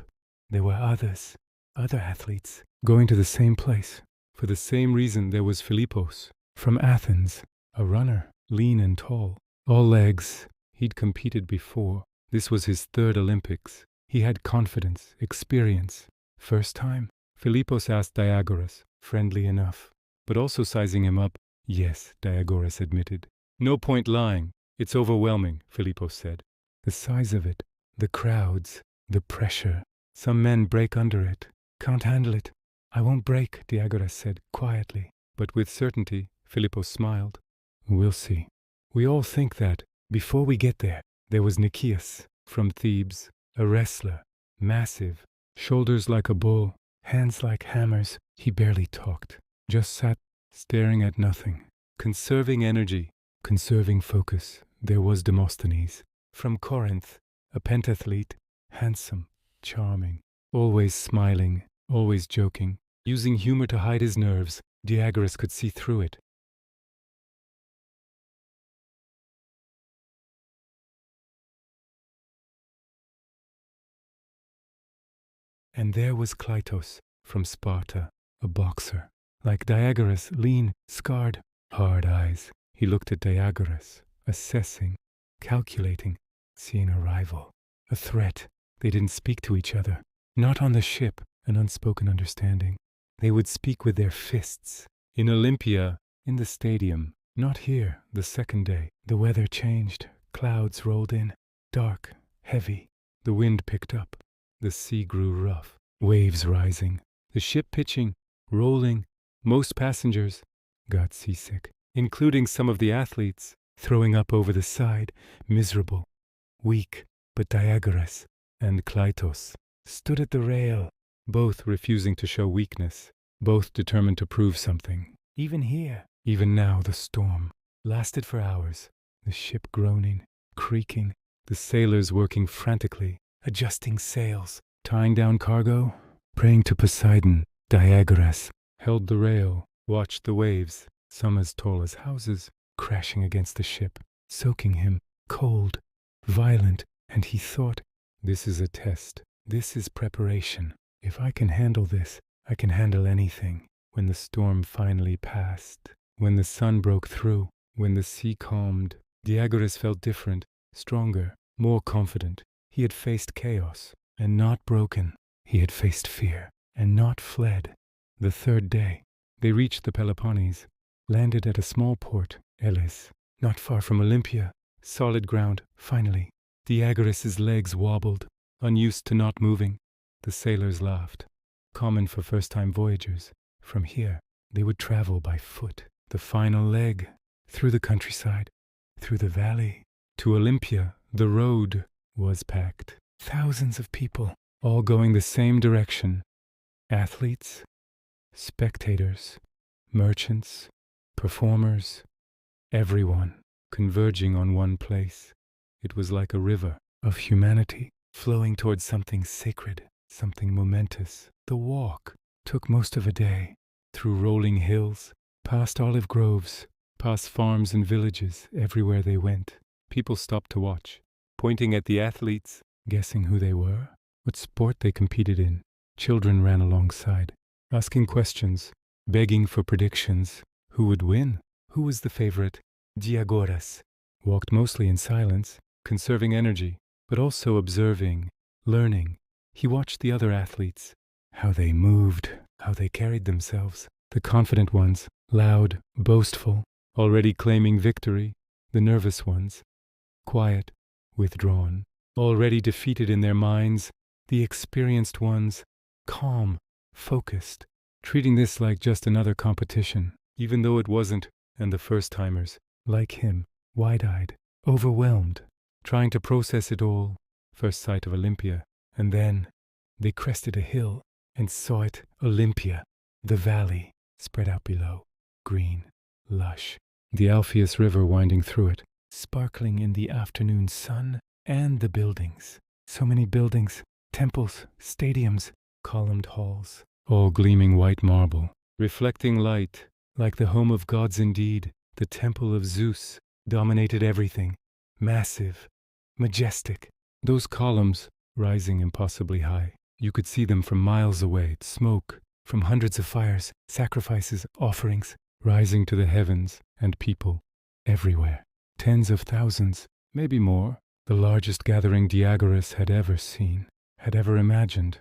There were others, other athletes, going to the same place. For the same reason there was Philippos, from Athens, a runner, lean and tall, all legs. He'd competed before. This was his third Olympics. He had confidence, experience. First time? Philippos asked Diagoras, friendly enough, but also sizing him up. Yes, Diagoras admitted. No point lying. It's overwhelming, Philippos said. The size of it, the crowds, the pressure. Some men break under it. Can't handle it. I won't break, Diagoras said quietly. But with certainty, Philippos smiled. We'll see. We all think that, before we get there, there was Nicias, from Thebes, a wrestler, massive, shoulders like a bull, hands like hammers. He barely talked, just sat staring at nothing, conserving energy, conserving focus. There was Demosthenes, from Corinth, a pentathlete, handsome, charming, always smiling, always joking, using humor to hide his nerves. Diagoras could see through it. And there was Kleitos, from Sparta, a boxer. Like Diagoras, lean, scarred, hard eyes. He looked at Diagoras, assessing, calculating, seeing a rival, a threat. They didn't speak to each other. Not on the ship, an unspoken understanding. They would speak with their fists. In Olympia, in the stadium. Not here, the second day. The weather changed. Clouds rolled in. Dark, heavy. The wind picked up. The sea grew rough. Waves rising. The ship pitching, rolling. Most passengers got seasick, including some of the athletes, throwing up over the side, miserable, weak. But Diagoras and Kleitos stood at the rail, both refusing to show weakness, both determined to prove something. Even here, even now, the storm lasted for hours, the ship groaning, creaking, the sailors working frantically, adjusting sails, tying down cargo, praying to Poseidon. Diagoras held the rail, watched the waves, some as tall as houses, crashing against the ship, soaking him, cold, violent, and he thought, this is a test, this is preparation. If I can handle this, I can handle anything. When the storm finally passed, when the sun broke through, when the sea calmed, Diagoras felt different, stronger, more confident. He had faced chaos, and not broken. He had faced fear, and not fled. The third day, they reached the Peloponnese, landed at a small port, Elis, not far from Olympia. Solid ground, finally. Diagoras's legs wobbled, unused to not moving. The sailors laughed. Common for first-time voyagers. From here, they would travel by foot. The final leg, through the countryside, through the valley. To Olympia, the road was packed. Thousands of people, all going the same direction. Athletes, spectators, merchants, performers, everyone converging on one place. It was like a river of humanity flowing towards something sacred, something momentous. The walk took most of a day, through rolling hills, past olive groves, past farms and villages. Everywhere they went, people stopped to watch, pointing at the athletes, guessing who they were, what sport they competed in. Children ran alongside, asking questions, begging for predictions. Who would win? Who was the favorite? Diagoras walked mostly in silence, conserving energy, but also observing, learning. He watched the other athletes, how they moved, how they carried themselves. The confident ones, loud, boastful, already claiming victory. The nervous ones, quiet, withdrawn, already defeated in their minds. The experienced ones, calm, focused, treating this like just another competition, even though it wasn't. And the first-timers, like him, wide-eyed, overwhelmed, trying to process it all. First sight of Olympia, and then they crested a hill and saw it, Olympia, the valley spread out below, green, lush, the Alpheus River winding through it, sparkling in the afternoon sun, and the buildings. So many buildings, temples, stadiums, columned halls, all gleaming white marble, reflecting light, like the home of gods indeed. The temple of Zeus dominated everything, massive, majestic. Those columns, rising impossibly high, you could see them from miles away, smoke from hundreds of fires, sacrifices, offerings, rising to the heavens, and people everywhere. Tens of thousands, maybe more, the largest gathering Diagoras had ever seen, had ever imagined.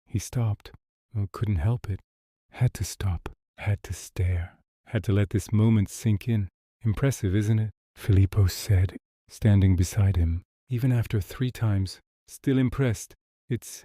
He stopped. Oh, couldn't help it. Had to stop. Had to stare. Had to let this moment sink in. Impressive, isn't it? Philippos said, standing beside him. Even after 3 times, still impressed. It's...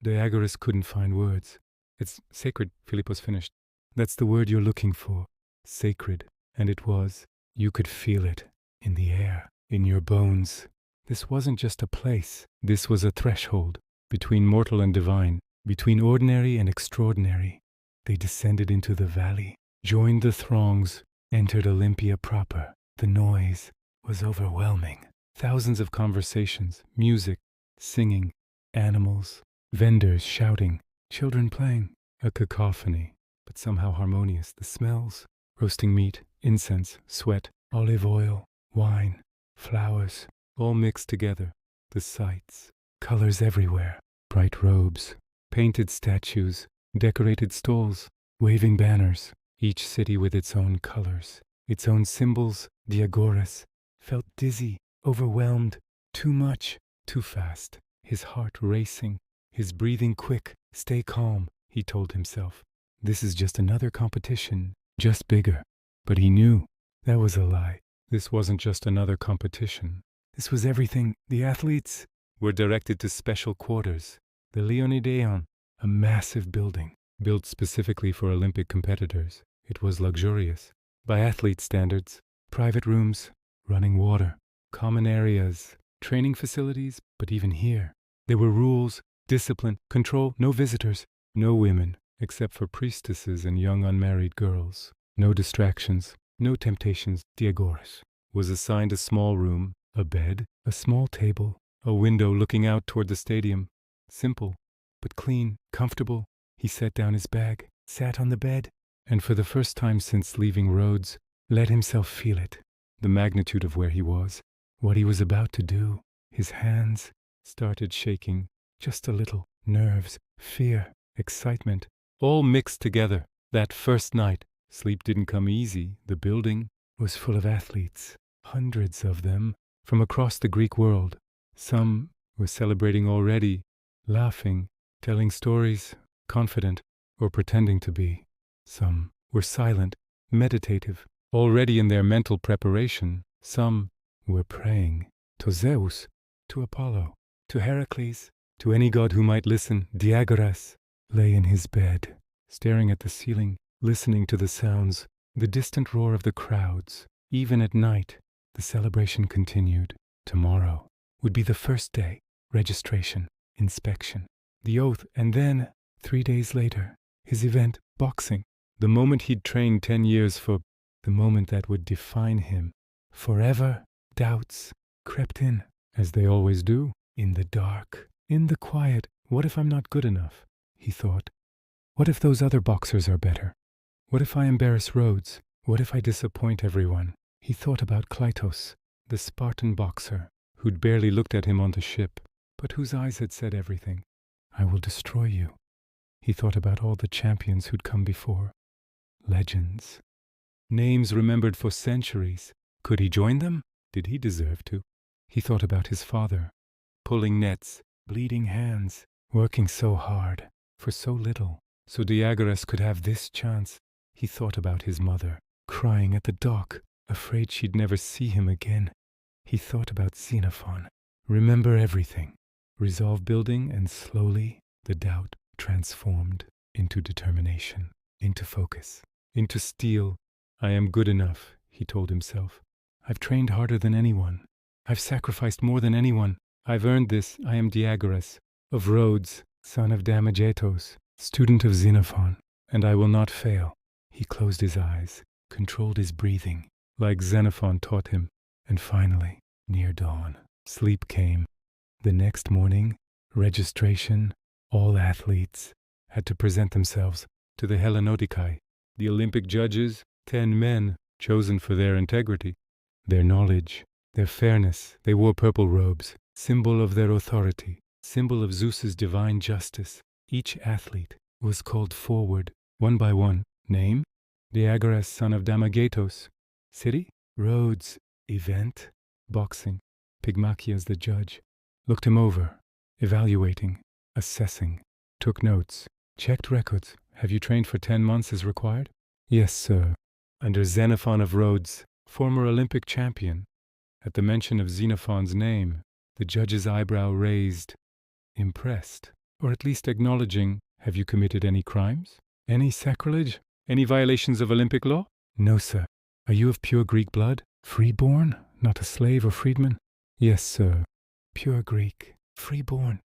Diagoras couldn't find words. It's sacred, Philippos finished. That's the word you're looking for. Sacred. And it was. You could feel it. In the air. In your bones. This wasn't just a place. This was a threshold. Between mortal and divine. Between ordinary and extraordinary. They descended into the valley. Joined the throngs. Entered Olympia proper. The noise was overwhelming. Thousands of conversations. Music. Singing. Animals. Vendors shouting. Children playing. A cacophony. But somehow harmonious. The smells. Roasting meat. Incense. Sweat. Olive oil. Wine. Flowers. All mixed together. The sights. Colors everywhere. Bright robes. Painted statues. Decorated stalls. Waving banners. Each city with its own colors. Its own symbols. Diagoras felt dizzy. Overwhelmed. Too much. Too fast. His heart racing. His breathing quick. Stay calm, he told himself. This is just another competition. Just bigger. But he knew that was a lie. This wasn't just another competition. This was everything. The athletes were directed to special quarters. The Leonideon, a massive building, built specifically for Olympic competitors. It was luxurious. By athlete standards, private rooms, running water, common areas, training facilities, but even here, there were rules, discipline, control, no visitors, no women, except for priestesses and young unmarried girls. No distractions, no temptations. Diagoras was assigned a small room, a bed, a small table, a window looking out toward the stadium. Simple, but clean, comfortable. He set down his bag, sat on the bed, and for the first time since leaving Rhodes, let himself feel it. The magnitude of where he was, what he was about to do. His hands started shaking, just a little. Nerves, fear, excitement, all mixed together. That first night, sleep didn't come easy. The building was full of athletes, hundreds of them, from across the Greek world. Some were celebrating already, laughing, telling stories, confident, or pretending to be. Some were silent, meditative, already in their mental preparation. Some were praying to Zeus, to Apollo, to Heracles, to any god who might listen. Diagoras lay in his bed, staring at the ceiling, listening to the sounds, the distant roar of the crowds. Even at night, the celebration continued. Tomorrow would be the first day, registration, inspection, the oath, and then, 3 days later, his event, boxing. The moment he'd trained 10 years for, the moment that would define him. Forever, doubts crept in, as they always do, in the dark, in the quiet. What if I'm not good enough? He thought. What if those other boxers are better? What if I embarrass Rhodes? What if I disappoint everyone? He thought about Klytos, the Spartan boxer, who'd barely looked at him on the ship, but whose eyes had said everything. I will destroy you. He thought about all the champions who'd come before. Legends. Names remembered for centuries. Could he join them? Did he deserve to? He thought about his father, pulling nets, bleeding hands, working so hard, for so little, so Diagoras could have this chance. He thought about his mother, crying at the dock, afraid she'd never see him again. He thought about Xenophon. Remember everything. Resolve building, and slowly the doubt transformed into determination, into focus, into steel. I am good enough, he told himself. I've trained harder than anyone. I've sacrificed more than anyone. I've earned this. I am Diagoras of Rhodes, son of Damagetos, student of Xenophon, and I will not fail. He closed his eyes, controlled his breathing, like Xenophon taught him, and finally, near dawn, sleep came. The next morning, registration, all athletes, had to present themselves to the Hellenodikai, the Olympic judges, 10 men chosen for their integrity, their knowledge, their fairness. They wore purple robes, symbol of their authority, symbol of Zeus's divine justice. Each athlete was called forward, one by one. Name? Diagoras, son of Damagatos. City? Rhodes. Event? Boxing. Pygmachias, the judge, looked him over, evaluating, assessing, took notes, checked records. Have you trained for 10 months as required? Yes, sir. Under Xenophon of Rhodes, former Olympic champion. At the mention of Xenophon's name, the judge's eyebrow raised, impressed, or at least acknowledging. Have you committed any crimes? Any sacrilege? Any violations of Olympic law? No, sir. Are you of pure Greek blood? Freeborn? Not a slave or freedman? Yes, sir. Pure Greek. Freeborn.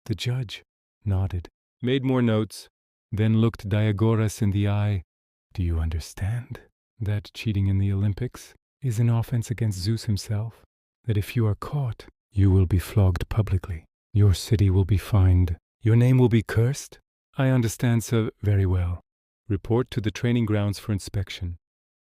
The judge nodded, made more notes, then looked Diagoras in the eye. Do you understand that cheating in the Olympics is an offense against Zeus himself? That if you are caught, you will be flogged publicly. Your city will be fined. Your name will be cursed? I understand, sir, very well. Report to the training grounds for inspection.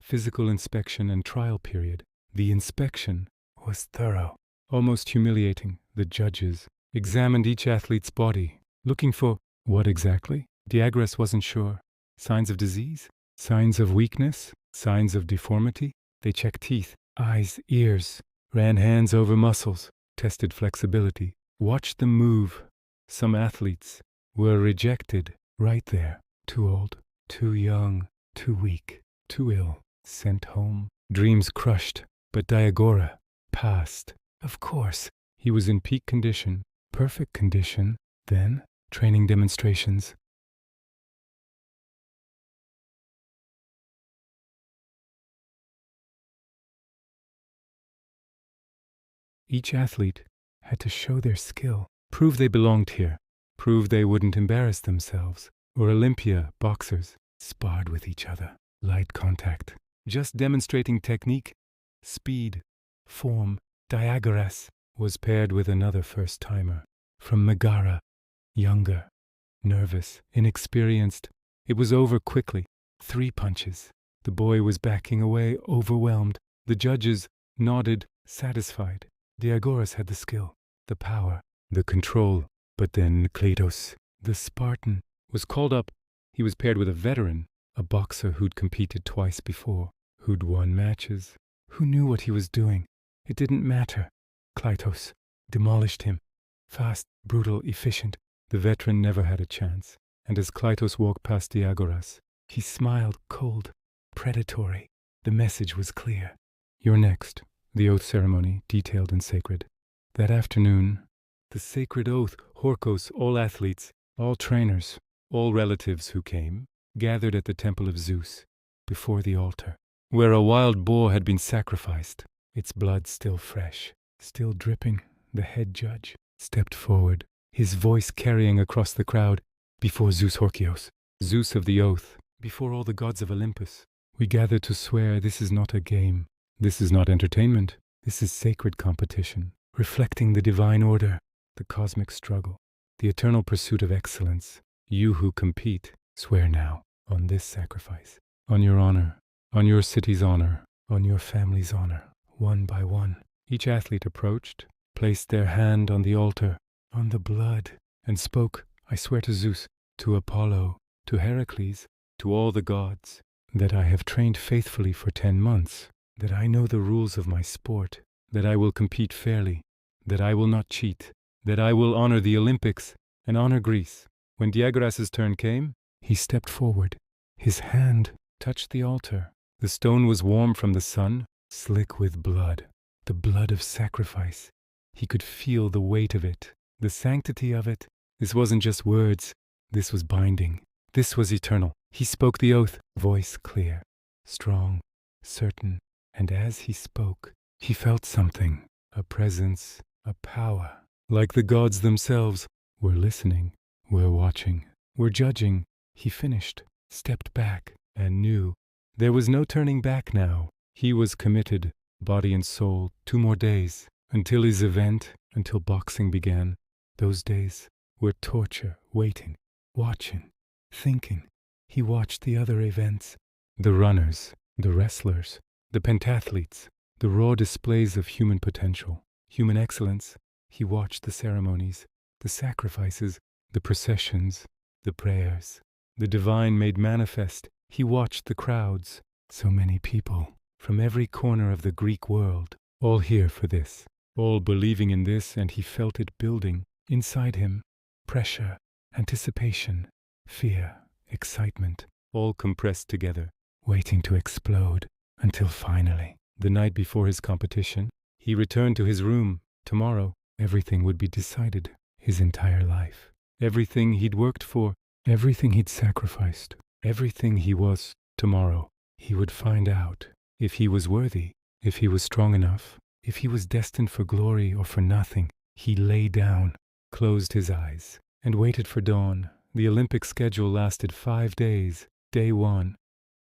Physical inspection and trial period. The inspection was thorough, almost humiliating. The judges examined each athlete's body, looking for what exactly? Diagoras wasn't sure. Signs of disease? Signs of weakness? Signs of deformity? They checked teeth, eyes, ears, ran hands over muscles, tested flexibility, watched them move. Some athletes were rejected right there. Too old, too young, too weak, too ill, sent home. Dreams crushed, but Diagora passed. Of course, he was in peak condition, perfect condition. Then, training demonstrations. Each athlete had to show their skill, prove they belonged here, prove they wouldn't embarrass themselves. Or Olympia boxers sparred with each other. Light contact, just demonstrating technique, speed, form. Diagoras was paired with another first-timer from Megara, younger, nervous, inexperienced. It was over quickly. 3 punches. The boy was backing away, overwhelmed. The judges nodded, satisfied. Diagoras had the skill, the power, the control. But then Kletos, the Spartan, was called up. He was paired with a veteran, a boxer who'd competed twice before, who'd won matches, who knew what he was doing. It didn't matter. Kletos demolished him. Fast, brutal, efficient. The veteran never had a chance. And as Kletos walked past Diagoras, he smiled, cold, predatory. The message was clear. You're next. The oath ceremony, detailed and sacred. That afternoon, the sacred oath, Horkos, all athletes, all trainers, all relatives who came, gathered at the temple of Zeus, before the altar, where a wild boar had been sacrificed, its blood still fresh, still dripping. The head judge stepped forward, his voice carrying across the crowd, before Zeus Horkios, Zeus of the oath, before all the gods of Olympus. We gather to swear this is not a game. This is not entertainment. This is sacred competition, reflecting the divine order, the cosmic struggle, the eternal pursuit of excellence. You who compete, swear now on this sacrifice, on your honor, on your city's honor, on your family's honor. One by one, each athlete approached, placed their hand on the altar, on the blood, and spoke, I swear to Zeus, to Apollo, to Heracles, to all the gods, that I have trained faithfully for 10 months, that I know the rules of my sport, that I will compete fairly, that I will not cheat, that I will honor the Olympics and honor Greece. When Diagoras' turn came, he stepped forward. His hand touched the altar. The stone was warm from the sun, slick with blood, the blood of sacrifice. He could feel the weight of it, the sanctity of it. This wasn't just words. This was binding. This was eternal. He spoke the oath, voice clear, strong, certain. And as he spoke, he felt something, a presence, a power. Like the gods themselves were listening, were watching, were judging. He finished, stepped back, and knew there was no turning back now. He was committed, body and soul. 2 more days, until his event, until boxing began. Those days were torture, waiting, watching. thinking. He watched the other events, the runners, the wrestlers, the pentathletes, the raw displays of human potential, human excellence. He watched the ceremonies, the sacrifices, the processions, the prayers, the divine made manifest. He watched the crowds, so many people, from every corner of the Greek world, all here for this, all believing in this, and he felt it building inside him. Pressure, anticipation, fear, excitement, all compressed together, waiting to explode, until finally, the night before his competition, he returned to his room. Tomorrow, everything would be decided. His entire life, everything he'd worked for, everything he'd sacrificed, everything he was. Tomorrow, he would find out if he was worthy, if he was strong enough, if he was destined for glory or for nothing. He lay down, closed his eyes, and waited for dawn. The Olympic schedule lasted 5 days. Day 1,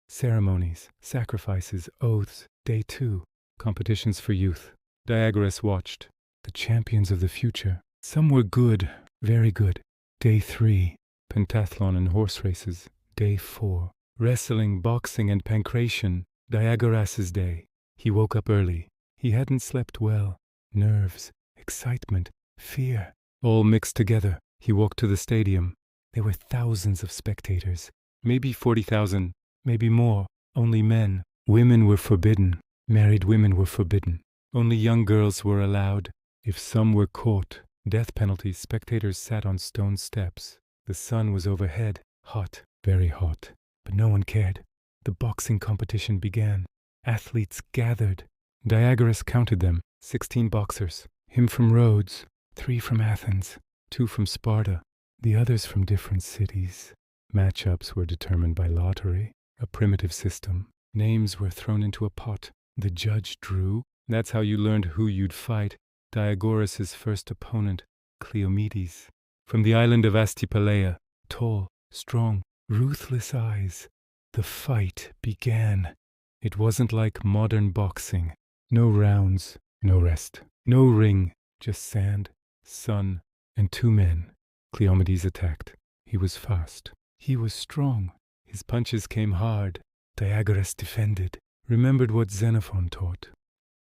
ceremonies, sacrifices, oaths. Day 2, competitions for youth. Diagoras watched. The champions of the future. Some were good, very good. Day 3, pentathlon and horse races. Day 4, wrestling, boxing, and pancration. Diagoras's day. He woke up early. He hadn't slept well. Nerves, excitement, fear, all mixed together. He walked to the stadium. There were thousands of spectators. Maybe 40,000, maybe more. Only men. Women were forbidden. Married women were forbidden. Only young girls were allowed. If some were caught, death penalty. Spectators sat on stone steps. The sun was overhead, hot, very hot, but no one cared. The boxing competition began. Athletes gathered. Diagoras counted them, 16 boxers. Him from Rhodes, 3 from Athens, 2 from Sparta, the others from different cities. Matchups were determined by lottery, a primitive system. Names were thrown into a pot. The judge drew. That's how you learned who you'd fight. Diagoras' first opponent, Cleomedes, from the island of Astipalea, tall, strong, ruthless eyes. The fight began. It wasn't like modern boxing. No rounds, no rest, no ring, just sand, sun, and 2 men. Cleomedes attacked. He was fast. He was strong. His punches came hard. Diagoras defended, remembered what Xenophon taught.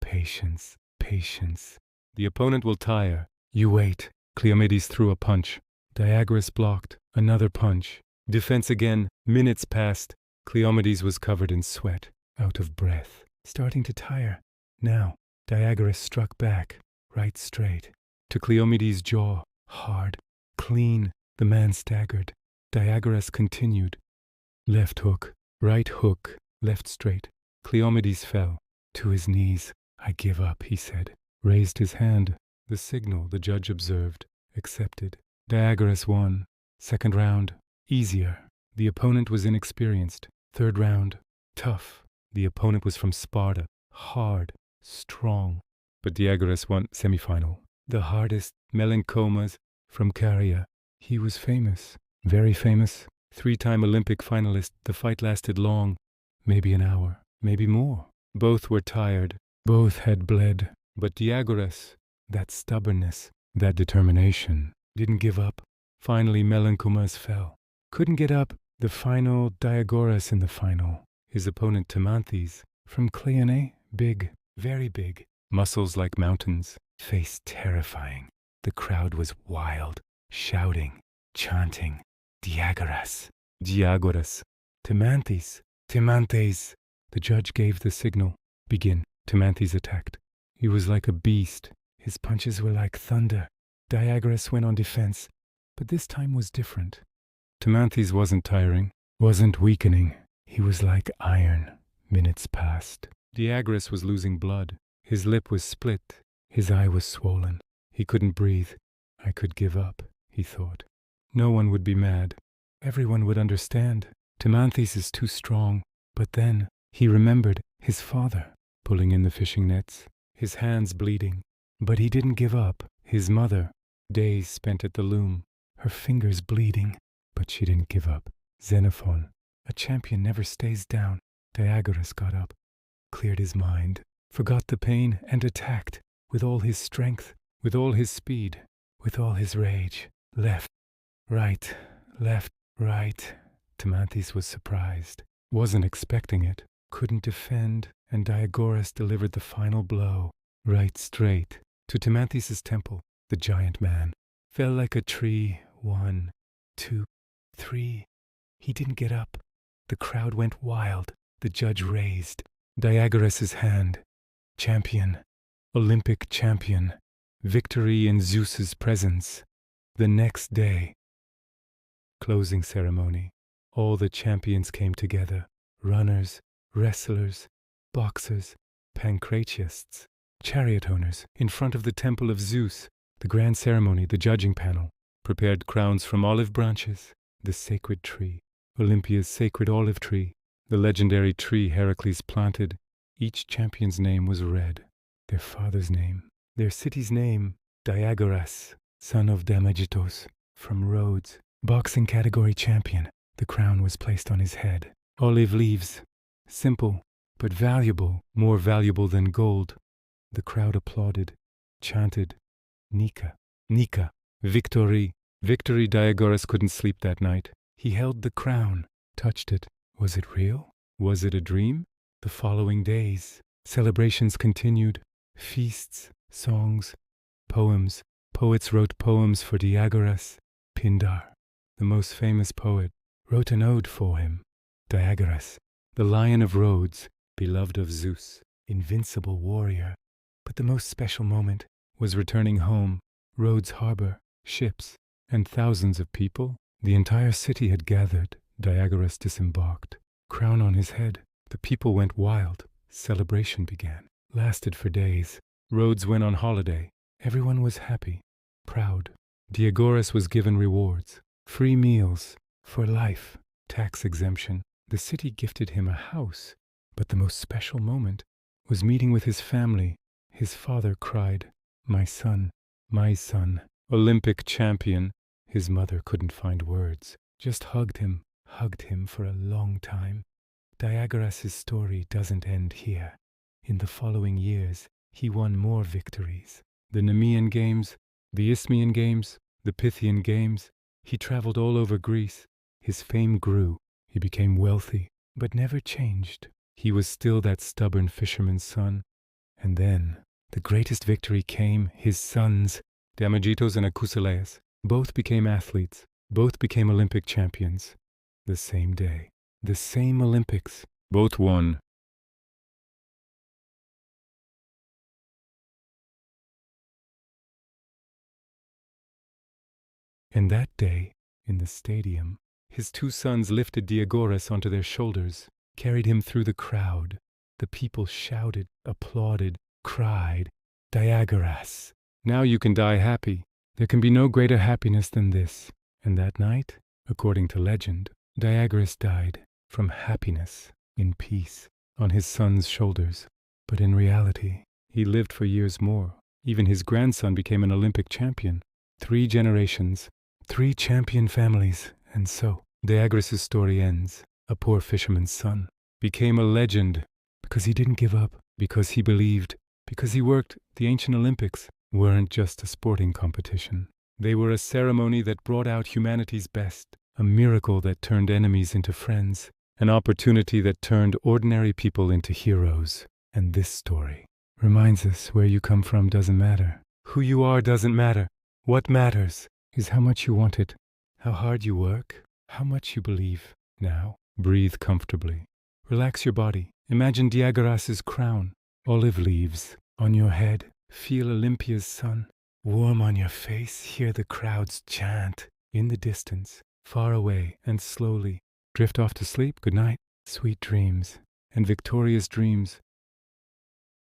Patience, patience. The opponent will tire. You wait. Cleomedes threw a punch. Diagoras blocked. Another punch. Defense again. Minutes passed. Cleomedes was covered in sweat, out of breath, starting to tire. Now, Diagoras struck back, right straight, to Cleomedes' jaw, hard, clean. The man staggered. Diagoras continued. Left hook, right hook, left straight. Cleomedes fell to his knees. I give up, he said. Raised his hand. The signal the judge observed, accepted. Diagoras won. Second round, easier. The opponent was inexperienced. Third round, tough. The opponent was from Sparta, hard, strong. But Diagoras won semifinal. The hardest, Melanchomas, from Caria. He was famous, very famous. 3-time Olympic finalist. The fight lasted long, maybe an hour, maybe more. Both were tired. Both had bled. But Diagoras, that stubbornness, that determination, didn't give up. Finally, Melanchomas fell. Couldn't get up. The final, Diagoras in the final. His opponent, Timanthes, from Cleone, big, very big. Muscles like mountains. Face terrifying. The crowd was wild, shouting, chanting. Diagoras, Diagoras, Timanthes, Timanthes. The judge gave the signal. Begin. Timanthes attacked. He was like a beast. His punches were like thunder. Diagoras went on defense, but this time was different. Timanthes wasn't tiring, wasn't weakening. He was like iron. Minutes passed. Diagoras was losing blood. His lip was split. His eye was swollen. He couldn't breathe. I could give up, he thought. No one would be mad. Everyone would understand. Timanthes is too strong. But then he remembered his father, pulling in the fishing nets, his hands bleeding. But he didn't give up. His mother, days spent at the loom, her fingers bleeding. But she didn't give up. Xenophon, a champion never stays down. Diagoras got up, cleared his mind, forgot the pain, and attacked with all his strength, with all his speed, with all his rage. Left, right, Timanthes was surprised, wasn't expecting it, couldn't defend, and Diagoras delivered the final blow, right straight to Timanthes' temple. The giant man fell like a tree. 1, 2, 3. He didn't get up. The crowd went wild. The judge raised Diagoras' hand. Champion, Olympic champion, victory in Zeus's presence. The next day, closing ceremony. All the champions came together. Runners, wrestlers, boxers, pancratiasts, chariot owners, in front of the temple of Zeus. The grand ceremony, the judging panel, prepared crowns from olive branches, the sacred tree, Olympia's sacred olive tree, the legendary tree Heracles planted. Each champion's name was read, their father's name, their city's name, Diagoras, son of Diagoras from Rhodes, boxing category champion. The crown was placed on his head. Olive leaves, simple but valuable, more valuable than gold. The crowd applauded, chanted, Nika, Nika, victory, victory. Diagoras couldn't sleep that night. He held the crown, touched it. Was it real? Was it a dream? The following days, celebrations continued. Feasts, songs, poems. Poets wrote poems for Diagoras. Pindar, the most famous poet, wrote an ode for him. Diagoras, the lion of Rhodes, beloved of Zeus, invincible warrior. But the most special moment was returning home. Rhodes harbor, ships, and thousands of people. The entire city had gathered. Diagoras disembarked, crown on his head. The people went wild. Celebration began. Lasted for days. Rhodes went on holiday. Everyone was happy, proud. Diagoras was given rewards, free meals, for life, tax exemption. The city gifted him a house. But the most special moment was meeting with his family. His father cried, my son, Olympic champion." His mother couldn't find words, just hugged him for a long time. Diagoras' story doesn't end here. In the following years, he won more victories. The Nemean Games, the Isthmian Games, the Pythian Games. He traveled all over Greece. His fame grew. He became wealthy, but never changed. He was still that stubborn fisherman's son. And then, the greatest victory came. His sons, Diagoras and Akusilaus, both became athletes. Both became Olympic champions. The same day. The same Olympics. Both won. And that day, in the stadium, his two sons lifted Diagoras onto their shoulders, carried him through the crowd. The people shouted, applauded, cried, "Diagoras! Now you can die happy. There can be no greater happiness than this." And that night, according to legend, Diagoras died from happiness, in peace, on his son's shoulders. But in reality, he lived for years more. Even his grandson became an Olympic champion. 3 generations, 3 champion families, and so Diagoras' story ends. A poor fisherman's son became a legend because he didn't give up, because he believed, because he worked. The ancient Olympics weren't just a sporting competition. They were a ceremony that brought out humanity's best, a miracle that turned enemies into friends, an opportunity that turned ordinary people into heroes. And this story reminds us where you come from doesn't matter. Who you are doesn't matter. What matters is how much you want it, how hard you work, how much you believe. Now, breathe comfortably. Relax your body. Imagine Diagoras' crown, olive leaves on your head. Feel Olympia's sun warm on your face. Hear the crowds chant in the distance, far away, and slowly drift off to sleep. Good night, sweet dreams, and victorious dreams.